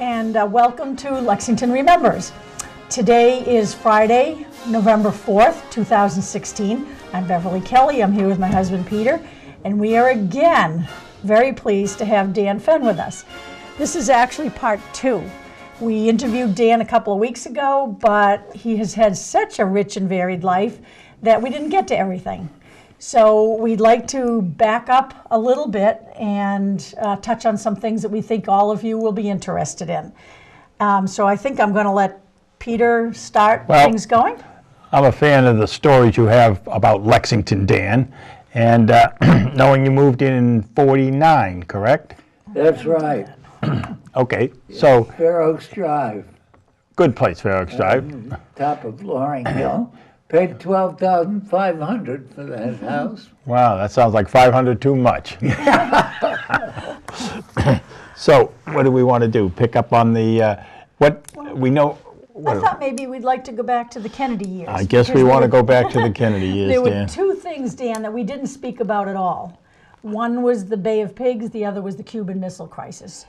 and welcome to Lexington Remembers. Today is Friday, November 4th, 2016. I'm Beverly Kelley. I'm here with my husband, Peter, and we are again very pleased to have Dan Fenn with us. This is actually part 2. We interviewed Dan a couple of weeks ago, but he has had such a rich and varied life that we didn't get to everything. So we'd like to back up a little bit and touch on some things that we think all of you will be interested in. So I think I'm going to let Peter start things going. I'm a fan of the stories you have about Lexington, Dan, and knowing you moved in 49, correct? That's right. Okay, so Fair Oaks Drive, good place, Fair Oaks Drive. top of Loring Hill. Paid $12,500 for that house. Wow, that sounds like 500 too much. So what do we want to do? Pick up on the, what we know? I thought maybe we'd like to go back to the Kennedy years. I guess we want to go back to the Kennedy years, There were Dan. two things, Dan, that we didn't speak about at all. One was the Bay of Pigs, the other was the Cuban Missile Crisis.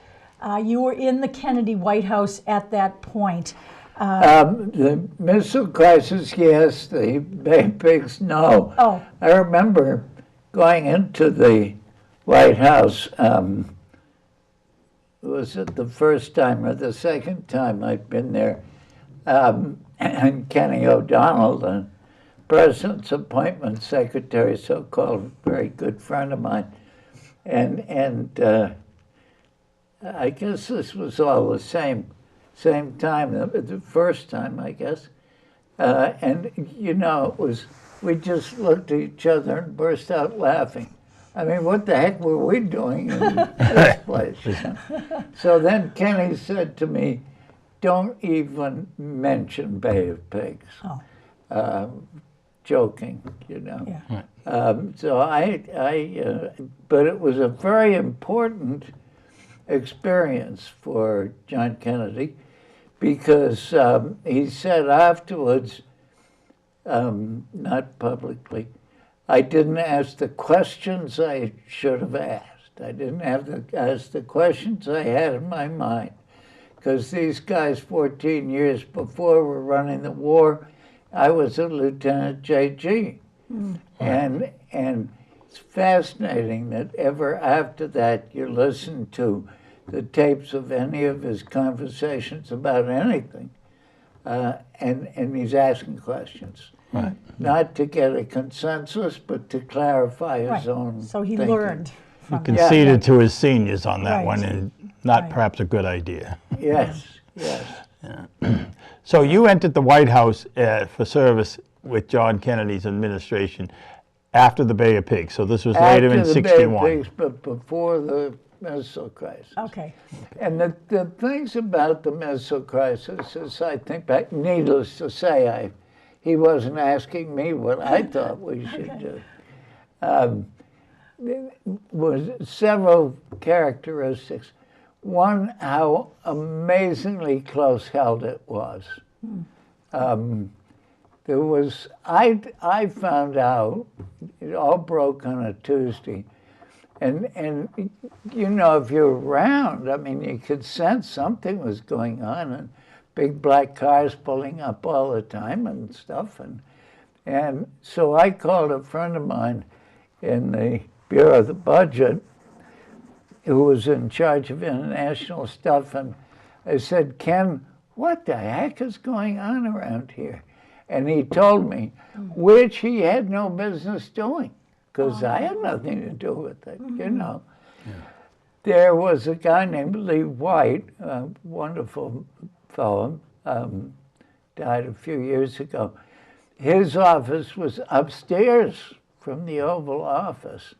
You were in the Kennedy White House at that point. The missile crisis, yes. The Bay Pigs, no. Oh. I remember going into the White House. Was it the first time or the second time I'd been there? And Kenny O'Donnell, the president's appointment secretary, so-called very good friend of mine, and I guess this was all the same time, the first time, I guess. And, you know, it was, we just looked at each other and burst out laughing. I mean, what the heck were we doing in this place? So then Kenny said to me, don't even mention Bay of Pigs. Oh. Joking, you know. Yeah. So but it was a very important experience for John Kennedy because he said afterwards, not publicly, I didn't ask the questions I should have asked. I didn't have to ask the questions I had in my mind because these guys 14 years before were running the war. I was a Lieutenant JG. And it's fascinating that ever after that you listen to the tapes of any of his conversations about anything, and he's asking questions. Right. Not to get a consensus, but to clarify his own So he thinking. learned He from conceded to his seniors on that Right. one, and not Right. perhaps a good idea. Yes, yes. So you entered the White House for service with John Kennedy's administration after the Bay of Pigs. So this was later in After the Bay of '61. Pigs, but before the missile crisis. Okay. And the things about the missile crisis is, I think back, needless to say, he wasn't asking me what I thought we should do. There was several characteristics. One, how amazingly close held it was. There was, I found out, it all broke on a Tuesday. And you know, if you're around, I mean, you could sense something was going on, and big black cars pulling up all the time and stuff. And so I called a friend of mine in the Bureau of the Budget who was in charge of international stuff, and I said, Ken, what the heck is going on around here? And he told me, which he had no business doing, because I had nothing to do with it, you know. Yeah. There was a guy named Lee White, a wonderful fellow, died a few years ago. His office was upstairs from the Oval Office.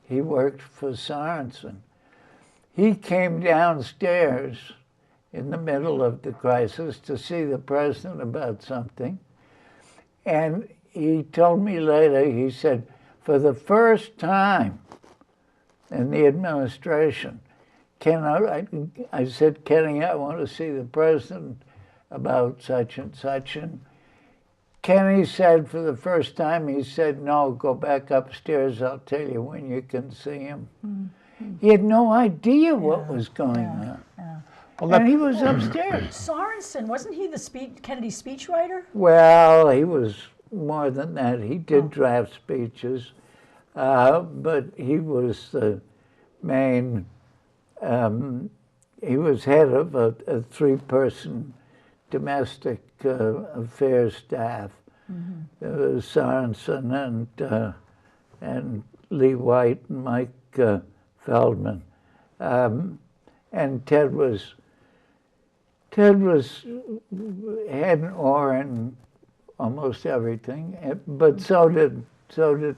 He worked for Sorensen. He came downstairs in the middle of the crisis to see the president about something. And he told me later, he said, for the first time in the administration, I said, Kenny, I want to see the president about such and such. And Kenny said for the first time, he said, no, go back upstairs. I'll tell you when you can see him. Mm-hmm. He had no idea what was going on. Yeah. And he was upstairs. Sorensen, wasn't he the Kennedy's speechwriter? Well, he was more than that. He did draft speeches, but he was the main, he was head of a three-person domestic affairs staff. Sorensen and Lee White and Mike Feldman. And Ted had an oar in almost everything, but so did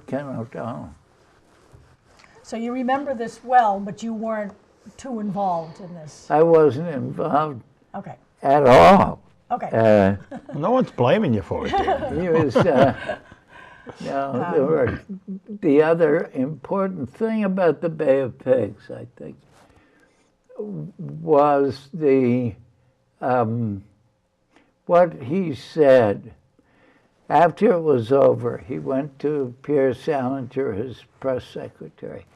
Ken O'Donnell. So you remember this well, but you weren't too involved in this. I wasn't involved Okay. at all. Okay. No one's blaming you for it, Dan. He was, the other important thing about the Bay of Pigs, I think, was what he said. After it was over, he went to Pierre Salinger, his press secretary,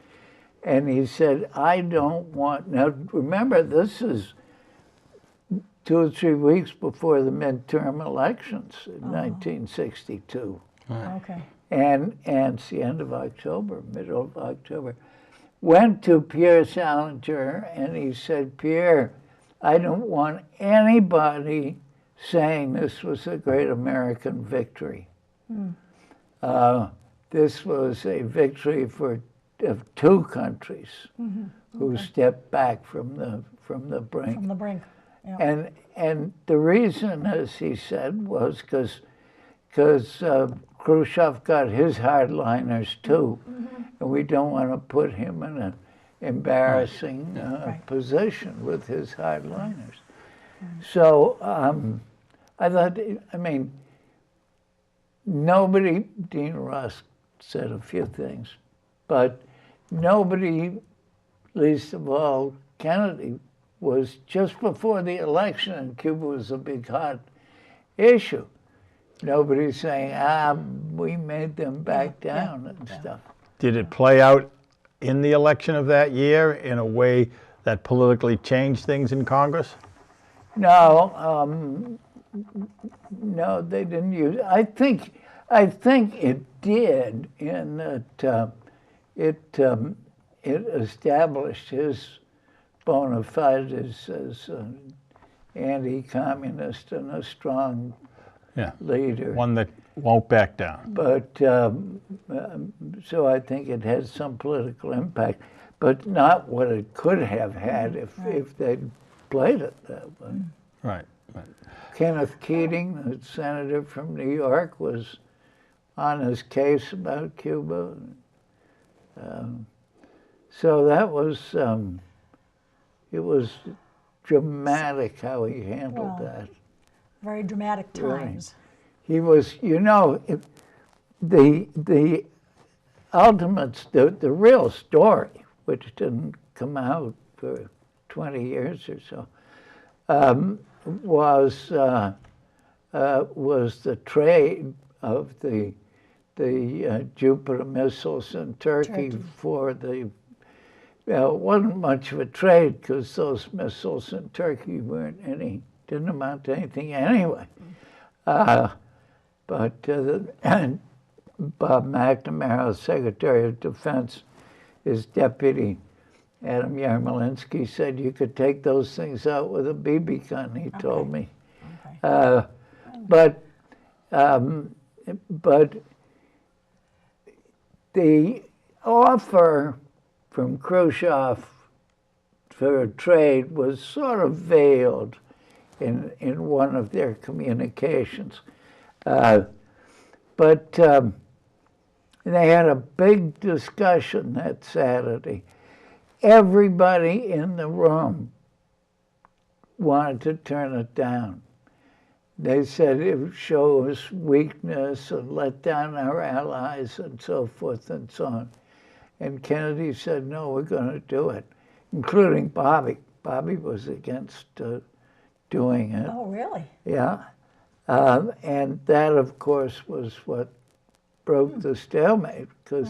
and he said, I don't want, now remember, this is 2 or 3 weeks before the midterm elections in 1962. Okay. And it's the end of October, middle of October. Went to Pierre Salinger and he said, Pierre, I don't want anybody saying this was a great American victory. This was a victory of 2 countries who stepped back from the brink. From the brink. Yeah. And the reason, as he said, was because Khrushchev got his hardliners too, and we don't want to put him in an embarrassing position with his hardliners. So I thought, I mean, nobody, Dean Rusk said a few things, but nobody, least of all Kennedy, was just before the election, and Cuba was a big hot issue. Nobody's saying, we made them back down and stuff. Did it play out in the election of that year in a way that politically changed things in Congress? No, no, they didn't use it. I think it did in that it established his bona fides as an anti-communist and a strong leader. One that won't back down. But so I think it had some political impact, but not what it could have had if they'd played it that way. Right. Kenneth Keating, the senator from New York, was on his case about Cuba. So that was, it was dramatic how he handled that. Very dramatic times. He was, the ultimate, the real story, which didn't come out for 20 years or so, was the trade of the Jupiter missiles in Turkey for the. Well, it wasn't much of a trade because those missiles in Turkey didn't amount to anything anyway. But and Bob McNamara, Secretary of Defense, his deputy, Adam Yarmolinsky, said you could take those things out with a BB gun, he told me. Okay. But the offer from Khrushchev for a trade was sort of veiled in one of their communications. But they had a big discussion that Saturday. Everybody in the room wanted to turn it down. They said it would show us weakness and let down our allies and so forth and so on. And Kennedy said, no, we're going to do it, including Bobby. Bobby was against doing it. Oh, really? Yeah. And that, of course, was what broke the stalemate, because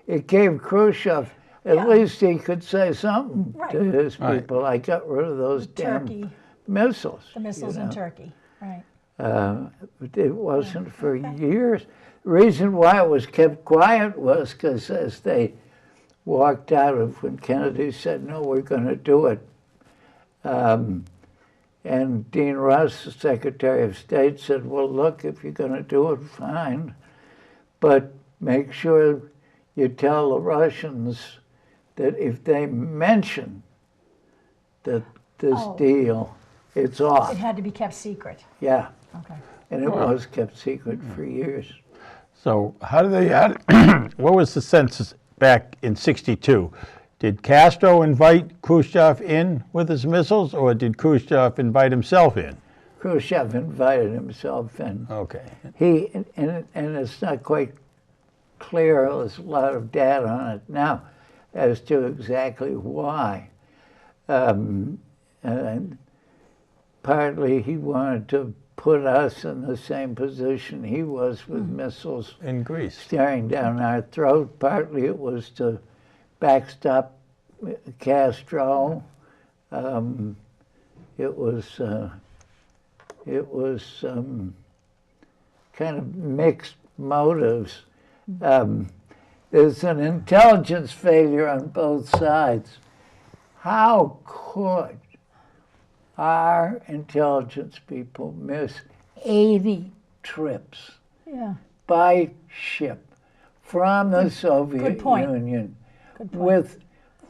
it gave Khrushchev, At least he could say something Right. to his Right. people. I got rid of those damn Turkey, missiles. the missiles you in know. Turkey, right. But it wasn't for years. The reason why it was kept quiet was because as they walked out of when Kennedy said, no, we're going to do it. And Dean Russ, the Secretary of State, said, well, look, if you're going to do it, fine. But make sure you tell the Russians that if they mention that this deal, it's off. It had to be kept secret. Yeah. Okay. And it was kept secret for years. So how do they, what was the census back in '62? Did Castro invite Khrushchev in with his missiles, or did Khrushchev invite himself in? Khrushchev invited himself in. Okay. He, and it's not quite clear, there's a lot of data on it now as to exactly why. And partly he wanted to put us in the same position he was with missiles In Greece. staring down our throat. Partly it was to backstop Castro. It was kind of mixed motives. There's an intelligence failure on both sides. How could our intelligence people miss 80 trips Yeah. by ship from the Soviet point. Union Good point. with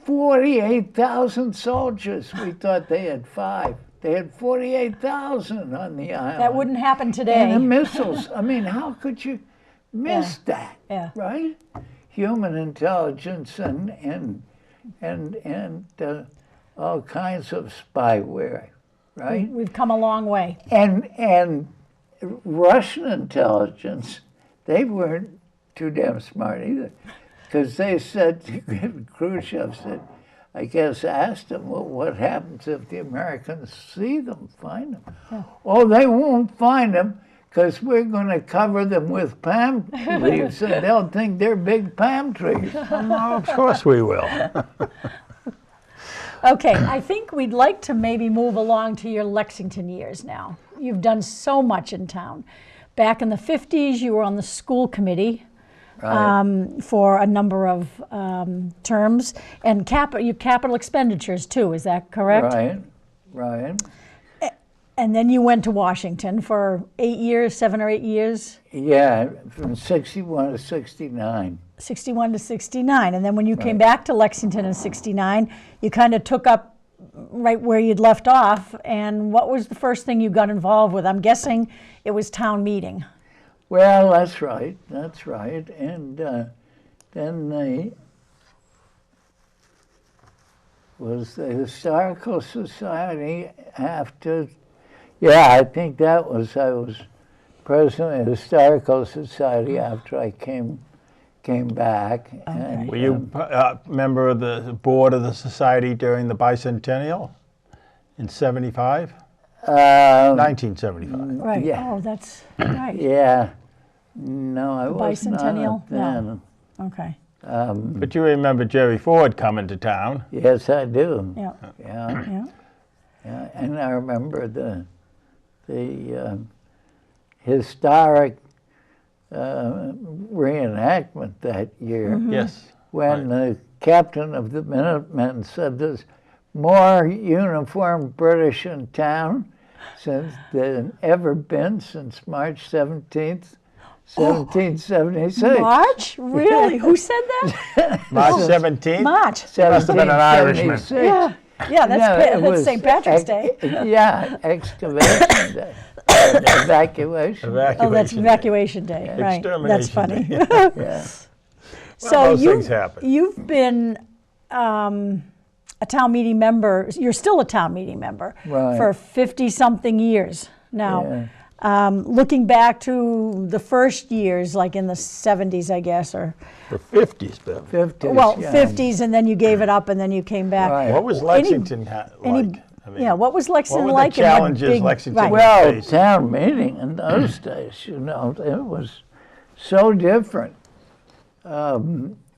48,000 soldiers? We thought they had 5. They had 48,000 on the island. That wouldn't happen And the today. missiles. I mean, how could you miss that? Yeah. Right? Human intelligence and all kinds of spyware, right? We've come a long way. And Russian intelligence, they weren't too damn smart either, because they said, Khrushchev said, I guess asked them, well, what happens if the Americans see them, find them? Yeah. Oh, they won't find them because we're going to cover them with palm leaves and they'll think they're big palm trees. Of course we will. Okay, I think we'd like to maybe move along to your Lexington years now. You've done so much in town. Back in the 50s, you were on the school committee for a number of terms, and your capital expenditures too, is that correct? Right. And then you went to Washington for 8 years, 7 or 8 years? Yeah, from 61 to 69. 61 to 69. And then when you came back to Lexington in 69, you kind of took up right where you'd left off. And what was the first thing you got involved with? I'm guessing it was town meeting. Well, that's right. And then was the Historical Society after. Yeah, I think that was, I was president of the Historical Society after I came back. Okay. And, Were you a member of the board of the society during the bicentennial in 75? 1975. Right. Yeah. Oh, that's right. Yeah. No, I wasn't on bicentennial? it then. No. Okay. But you remember Jerry Ford coming to town. Yes, I do. Yeah. Yeah. Yeah. And I remember the historic reenactment that year Yes. when the captain of the Minutemen said there's more uniformed British in town than ever been since March 17th, 1776. March? Really? Who said that? March 17th? March. Must have been an Irishman. 1776. Yeah. Yeah, that's St. Patrick's Day. Yeah, excavation day. Evacuation. Oh, that's Evacuation. Evacuation Day, right? That's funny. Day. Yeah. So those things happen. you've been a town meeting member. You're still a town meeting member Right. for 50-something years now. Yeah. Looking back to the first years, like in the 70s, I guess, or The 50s, Bev. 50s. well, yeah. 50s, and then you gave it up, and then you came back. Right. What was Lexington like? I mean, Yeah, what was Lexington what were the like? and what challenges big- Lexington right. Well, Face. town meeting in those days, you know, it was so different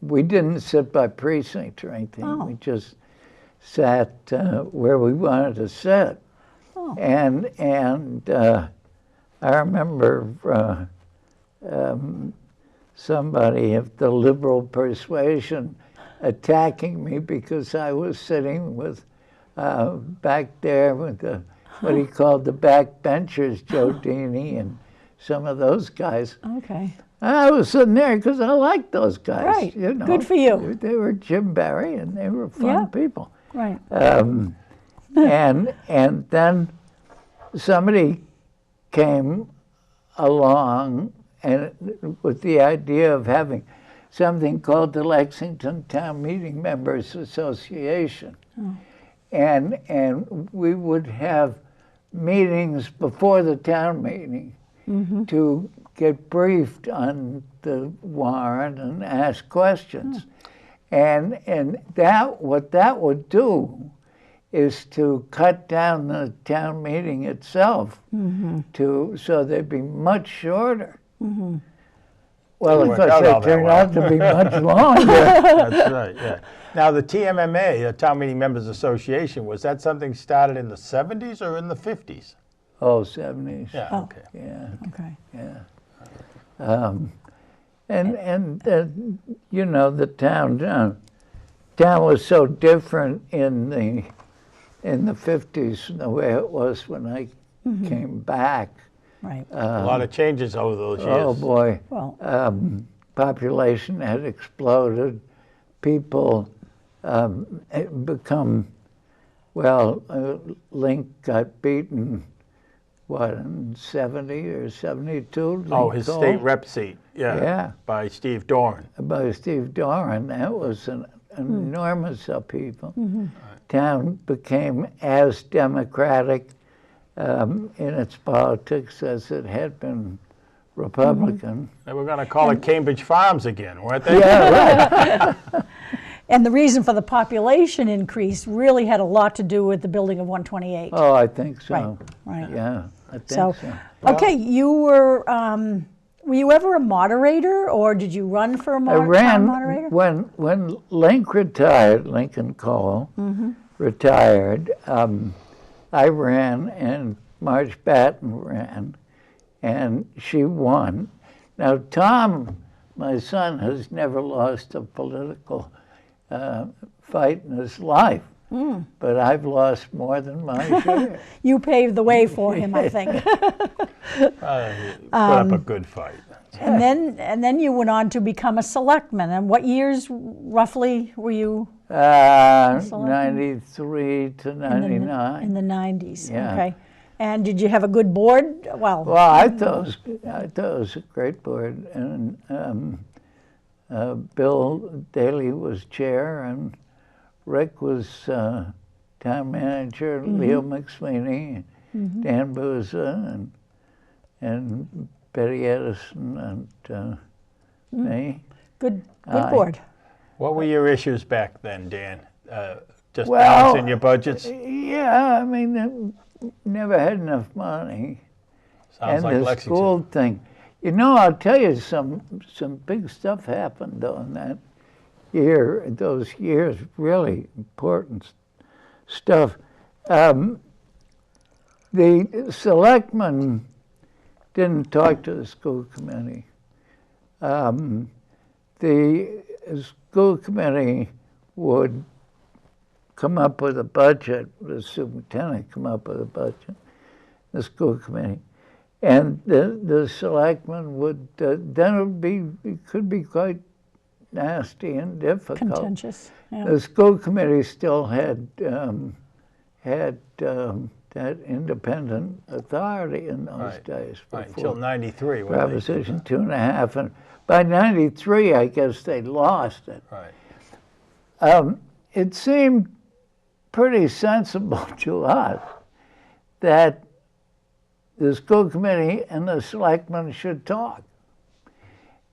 we didn't sit by precinct or anything. Oh. We just sat where we wanted to sit. Oh. And I remember somebody of the liberal persuasion attacking me because I was sitting with back there with what he called the backbenchers, Joe Dini and some of those guys. Okay. I was sitting there because I liked those guys. Right. You know, Good for you. They were Jim Barry, and they were fun Yeah. people. Right. And then somebody came along and with the idea of having something called the Lexington Town Meeting Members Association. Oh. And we would have meetings before the town meeting to get briefed on the warrant and ask questions. And that what that would do is to cut down the town meeting itself so they'd be much shorter. Well, of Didn't work course, out they all that turned well. out to be much longer. That's right, yeah. Now, the TMMA, the Town Meeting Members Association, was that something started in the 70s or in the 50s? Oh, 70s. Yeah, Oh. okay. Yeah, Okay. yeah. And you know, the town was so different in the 50s from the way it was when I came back. Right. A lot of changes over those years. Oh boy, Well, population had exploded. People had become, well, Link got beaten, what, in 70 or 72? Oh, his Lincoln? state rep seat, yeah, Yeah. by Steve Doran. By Steve Doran. That was an enormous upheaval. Town became as democratic in its politics as it had been Republican. They were going to call it Cambridge Farms again, weren't they? Yeah, right. and the reason for the population increase really had a lot to do with the building of 128. Oh, I think so. Right, right. Yeah, I think So, so. okay, you were you ever a moderator, or did you run for a I town ran moderator? when Link retired, Lincoln Cole retired. I ran and Marge Batten ran, and she won. Now Tom, my son, has never lost a political fight in his life, but I've lost more than my share. You paved the way for him, I think. Put up a good fight. and then you went on to become a selectman. And what years roughly were you? 93 to 99. In the 90s. Yeah. Okay. And did you have a good board? Well, I thought it was a great board, and Bill Daley was chair, and Rick was town manager, Leo McSweeney, Dan Booza, and Betty Edison, and me. Good board. What were your issues back then, Dan? Just Well, balancing your budgets? Yeah, I mean, never had enough money. Sounds And like the Lexington. school thing. You know, I'll tell you, some big stuff happened on that year, those years, really important stuff. The selectmen didn't talk to the school committee. The school committee would come up with a budget, the superintendent come up with a budget, the school committee. And the selectmen would, then it could be quite nasty and difficult. Contentious. Yeah. The school committee still had that independent authority in those days. Right, until 93. when they- Proposition 2.5, and by 93, I guess they lost it. Right. It seemed pretty sensible to us that the school committee and the selectmen should talk.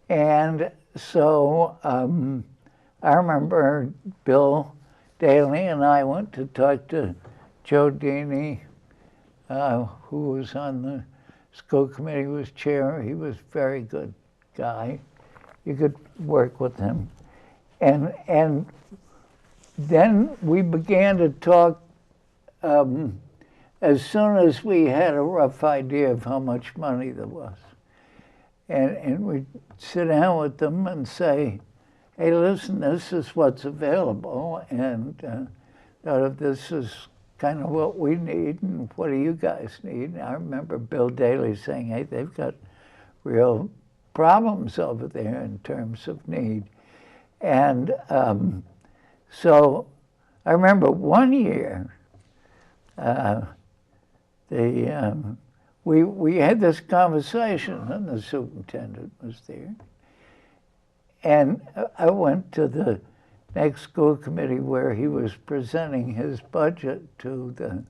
And so I remember Bill Daley and I went to talk to Joe Dini, who was on the school committee, was chair. He was a very good guy. You could work with him. And then we began to talk as soon as we had a rough idea of how much money there was. And we'd sit down with them and say, hey, listen, this is what's available, and this is kind of what we need, and what do you guys need? And I remember Bill Daley saying, hey, they've got real problems over there in terms of need. And so I remember one year, we had this conversation, and the superintendent was there. And I went to the next school committee where he was presenting his budget to the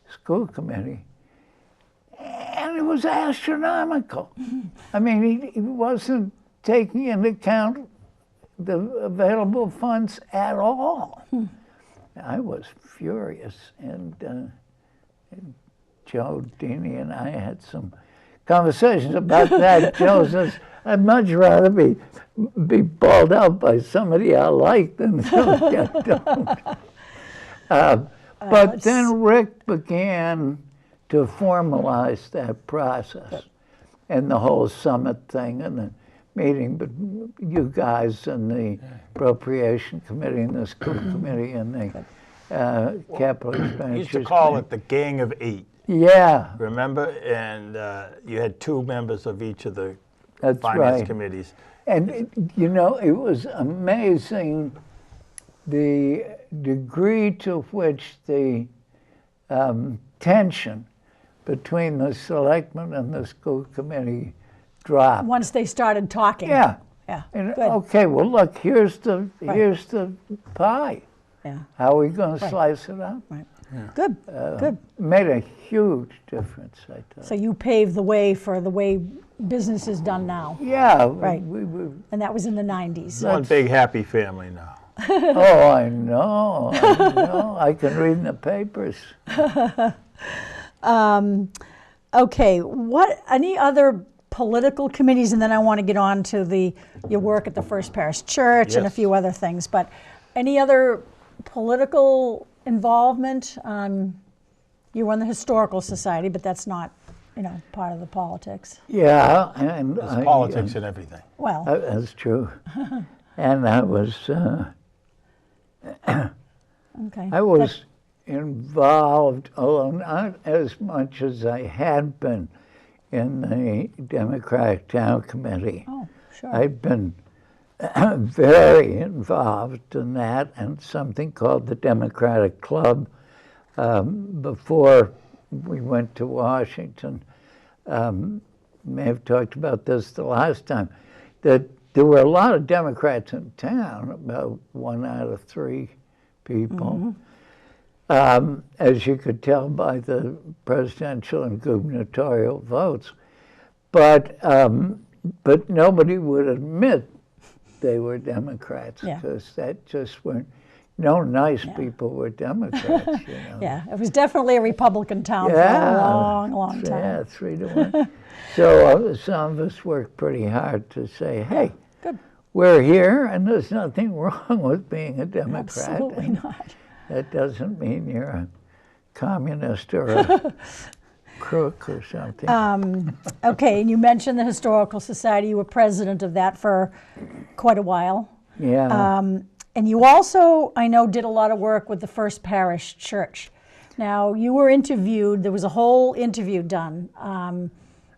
school committee. And it was astronomical. I mean, he wasn't taking into account the available funds at all. I was furious, and Joe Dini and I had some conversations about that. Joe says, I'd much rather be bawled out by somebody I like than somebody I don't. But then Rick began to formalize that process, and the whole summit thing, and the meeting, but you guys and the appropriation committee and the school committee and the capital expenditures. We used to call it the Gang of Eight. Yeah. Remember? And you had 2 members of each of the That's finance right. committees. And, it was amazing the degree to which the tension between the selectmen and the school committee dropped. Once they started talking. Yeah. Yeah. And, Good. okay, well, look, here's the pie. Yeah. How are we going to slice it up? Right. Good. Good. Made a huge difference, I thought. So you paved the way for the way business is done now. Yeah. Right. We And that was in the 90s. One big happy family now. oh, I know. I can read in the papers. Okay, any other political committees, and then I want to get on to your work at the First Parish Church and a Yes. few other things, but any other political involvement? You run the Historical Society, but that's not, part of the politics. Yeah, and There's politics and everything. Well, that's true. And I was okay. I was involved, although not as much as I had been, in the Democratic Town Committee. Oh, sure. I'd been very involved in that, and something called the Democratic Club before we went to Washington. May have talked about this the last time, that there were a lot of Democrats in town, about 1 out of 3 people. As you could tell by the presidential and gubernatorial votes. But nobody would admit they were Democrats, because that just weren't, no nice people were Democrats, Yeah, it was definitely a Republican town for a long, long time. Yeah, 3 to 1. So some of us worked pretty hard to say, hey, Good. we're here, and there's nothing wrong with being a Democrat. Absolutely not. That doesn't mean you're a communist or a crook or something. Okay, and you mentioned the Historical Society. You were president of that for quite a while. Yeah. And you also, I know, did a lot of work with the First Parish Church. Now, you were interviewed, there was a whole interview done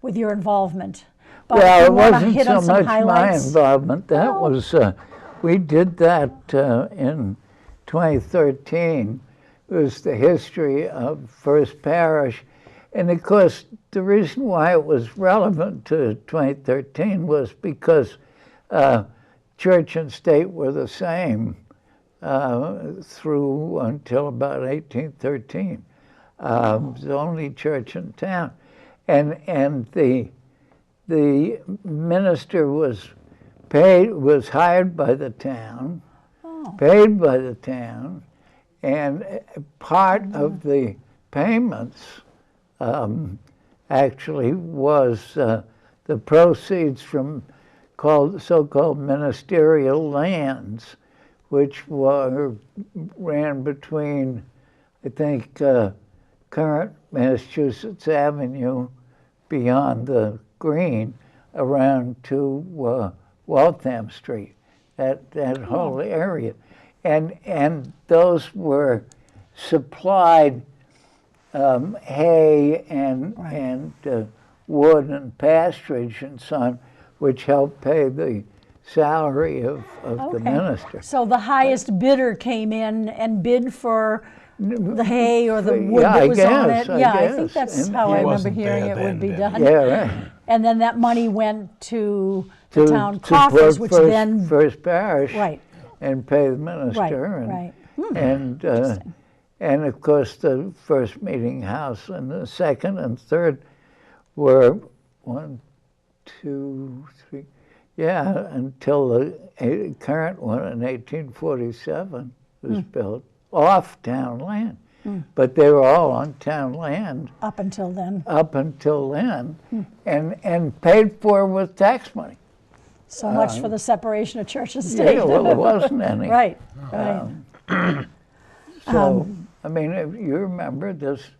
with your involvement. But well, you it wanna wasn't hit so on some much my highlights? involvement. That Oh. was, we did that in 2013. It was the history of First Parish. And of course, the reason why it was relevant to 2013 was because church and state were the same through until about 1813. It was the only church in town. And the minister was hired by the town, paid by the town, and part of the payments actually was the proceeds from called so-called ministerial lands, which ran between, I think, current Massachusetts Avenue beyond the Green around to Waltham Street, that whole area. And those were supplied hay and wood and pasturage and so on, which helped pay the salary of the minister. So the highest bidder came in and bid for the hay or the wood that was on it. I think that's how I remember hearing it would be done. Yeah, right. And then that money went to the town coffers, which then First Parish, right, and pay the minister. Right. And of course the first meeting house and the second and third were 1, 2, 3, until the current one in 1847 was built off town land. But they were all on town land. Up until then. And paid for with tax money. So much for the separation of church and state. Yeah, well, there wasn't any. Right. So, I mean, if you remember this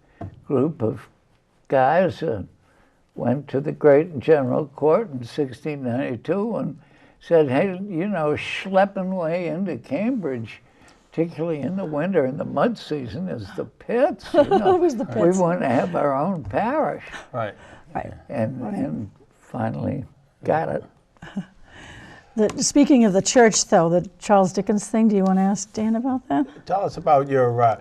group of guys went to the Great General Court in 1692 and said, hey, schlepping way into Cambridge, particularly in the winter and the mud season, is the pits. It was the pits. We want to have our own parish. Right. And finally got it. Speaking of the church, though, the Charles Dickens thing, do you want to ask Dan about that? Tell us about your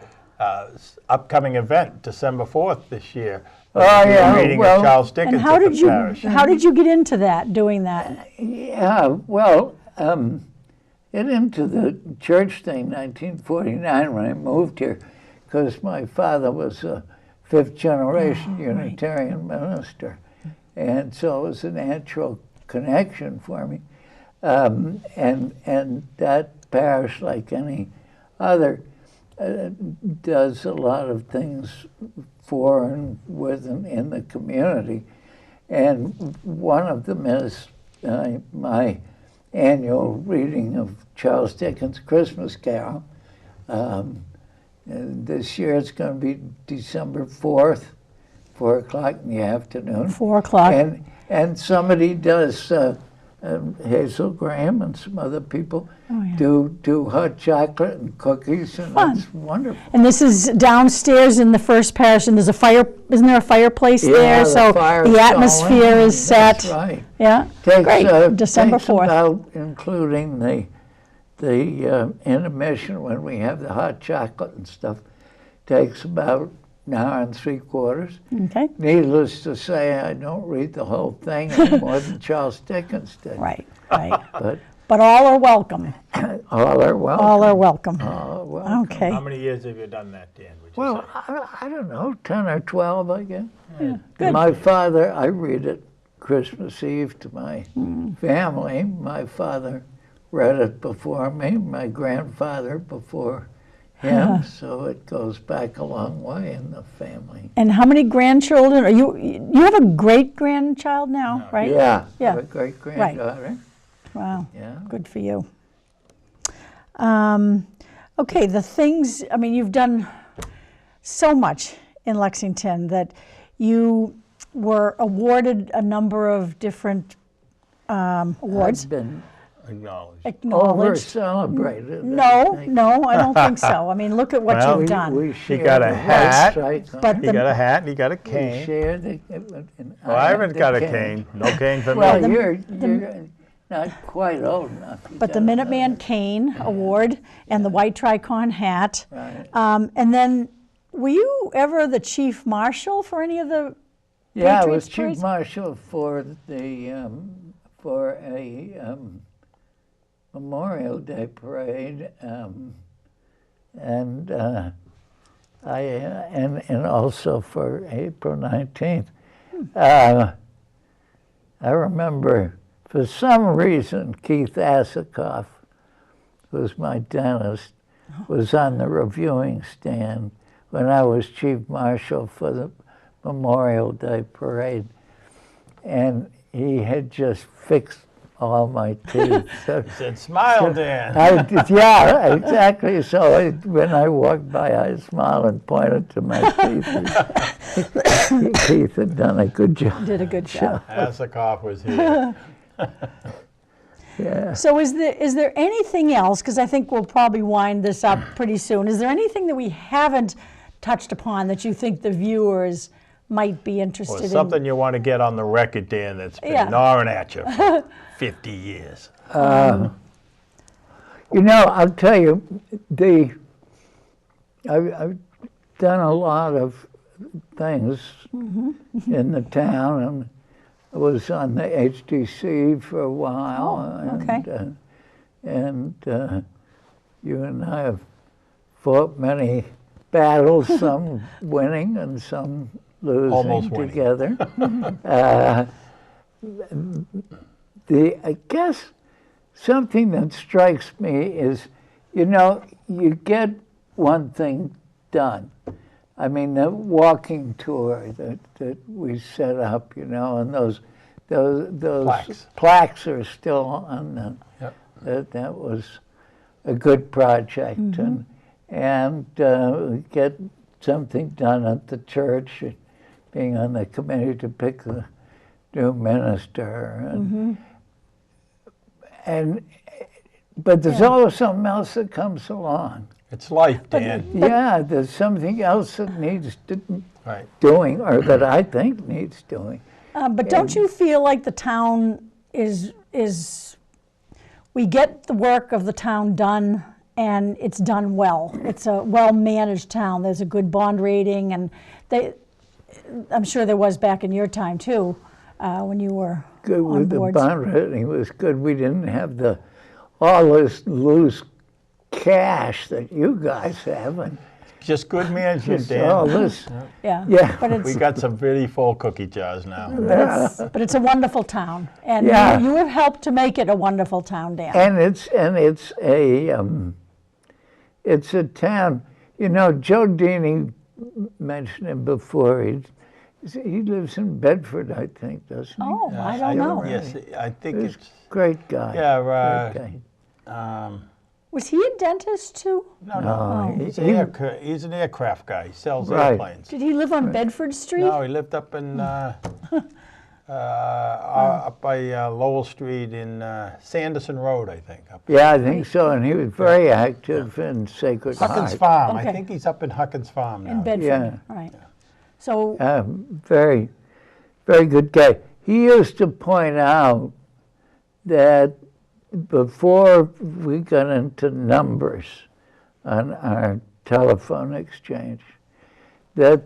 upcoming event, December 4th this year. Oh, yeah. Reading of Charles Dickens And how at did the you parish. how did you get into that, doing that? Yeah, well, get into the church thing 1949 when I moved here, because my father was a fifth-generation Unitarian minister, and so it was a natural connection for me. And that parish, like any other, does a lot of things for and with and in the community. And one of them is my annual reading of Charles Dickens' Christmas Carol. And this year it's going to be December 4th, 4 o'clock in the afternoon. 4 o'clock. And somebody does, Hazel Graham and some other people do hot chocolate and cookies, and it's wonderful. And this is downstairs in the first parish, and there's isn't there a fireplace there? So the atmosphere is set. That's right. Yeah, great. December 4th. About, including the intermission when we have the hot chocolate and stuff, takes about an hour and 3/4. Okay. Needless to say, I don't read the whole thing any more than Charles Dickens did. Right. But all are welcome. All are welcome. All are welcome. All are welcome. Okay. How many years have you done that, Dan? Well, I don't know, 10 or 12, I guess. Yeah, good. My father, I read it Christmas Eve to my family. My father read it before me, my grandfather before him, so it goes back a long way in the family. And how many grandchildren? You have a great-grandchild now, right? Yeah, I Yeah. have a great-granddaughter. Wow. Yeah. Good for you. Okay, the things, I mean, you've done so much in Lexington that you were awarded a number of different awards. I've been Acknowledged. over-celebrated. No, I don't think so. I mean, look at what Well, you've done. He got a hat. But He got a hat and he got a We cane. share the. Well, I haven't got a cane. No cane for Well, me. you're not quite old enough. You But the gotta know Minuteman that. Cane Award and the White Tricorn hat. Right. And then, were you ever the chief marshal for any of the Yeah, I Patriots was parades? chief marshal for a Memorial Day parade, and also for April 19th. I remember, for some reason, Keith Asikoff, who's my dentist, was on the reviewing stand when I was chief marshal for the Memorial Day parade. And he had just fixed all my teeth. So, He said, smile, Dan. yeah, exactly. So when I walked by, I smiled and pointed to my teeth. Keith had done a good job. Did a good job. Hasselhoff was here. Yeah. So is there anything else, because I think we'll probably wind this up pretty soon, is there anything that we haven't touched upon that you think the viewers might be interested Or in? something you want to get on the record, Dan, that's been Yeah. gnawing at you for 50 years. You know, I'll tell you, I've done a lot of things in the town, and I was on the HDC for a while. Oh, okay. And you and I have fought many battles, some winning and some losing Almost winning. together. I guess something that strikes me is, you know, you get one thing done. I mean, the walking tour that we set up, you know, and those plaques are still on the. Yep. That was a good project, and get something done at the church, being on the committee to pick the new minister, but there's always something else that comes along. It's life, Dan. Yeah, there's something else that needs Right. doing, or that I think needs doing. But don't you feel like the town is we get the work of the town done, and it's done well. It's a well-managed town. There's a good bond rating, and I'm sure there was back in your time too, when you were Good on with the boards. bond rating was good. We didn't have all this loose cash that you guys have, and Just good management, just all Dan. this. Yeah, Yeah. But We it's got some really full cookie jars now. but it's a wonderful town, and Yeah. you have helped to make it a wonderful town, Dan. And it's a town. You know, Joe Dini mentioned him before. He lives in Bedford, I think, doesn't he? Oh, I don't know. Yes, I think He's it's. great guy. Yeah, Great guy. Was he a dentist too? No. He's an aircraft guy. He sells Right. airplanes. Did he live on Bedford Street? No, he lived up in up by Lowell Street in Sanderson Road, I think. Up Yeah, I think so. And he was very active in Sacred Huckins Heart. Farm. Okay. I think he's up in Huckins Farm now. In Bedford, Yeah. right. So, Very, very good guy. He used to point out that before we got into numbers on our telephone exchange, that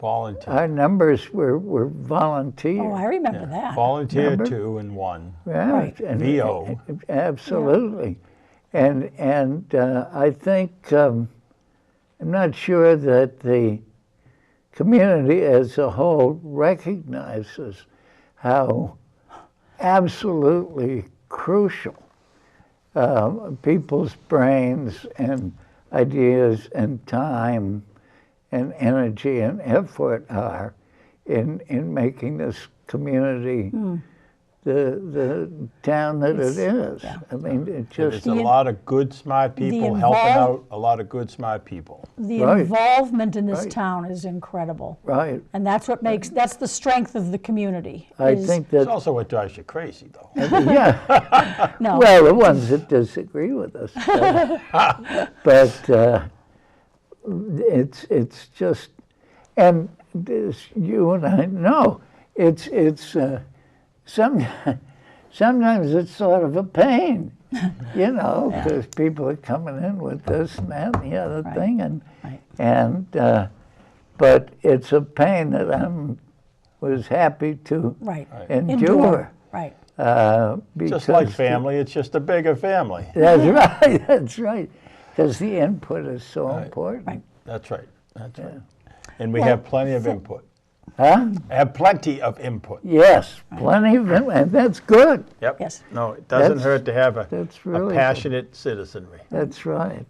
Volunteer. our numbers were volunteer. oh, I remember that. Volunteer Remember? 2 and 1. Right. And, VO. Absolutely. And I think, I'm not sure that the community as a whole recognizes how absolutely crucial people's brains and ideas and time and energy and effort are in making this community the town that it is. yeah. I mean, it There's just a lot of good, smart people helping out a lot of good, smart people. The Right. involvement in this Right. town is incredible. right. And that's what that's the strength of the community. I is- think It's that also what drives you crazy, though. yeah. No. Well, the ones that disagree with us, but it's just, and this, you and I know, it's sometimes it's sort of a pain, you know, because people are coming in with this and that and the other thing, and but it's a pain that I was happy to Right. endure. Right. Just like because family, it's just a bigger family. That's right. That's right. Because the input is so important. Right. That's right. That's right. And we have plenty of input. Huh? Have plenty of input. Yes, plenty of them, and that's good. Yep. Yes. No, it doesn't That's- hurt to have that's a really passionate citizenry. That's right.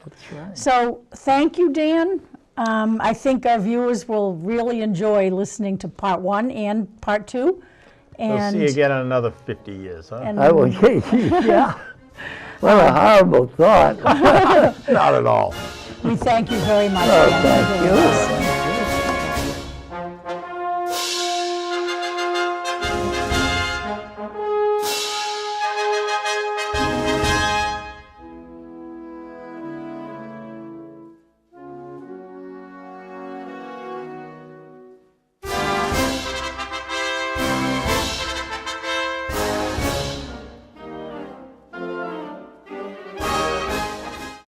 That's right. So thank you, Dan. I think our viewers will really enjoy listening to part 1 and part 2. We'll And see you again in another 50 years, huh? and I will, yeah. What a horrible thought. Not at all. we thank you very much. Oh, Dan, for thank doing you. this.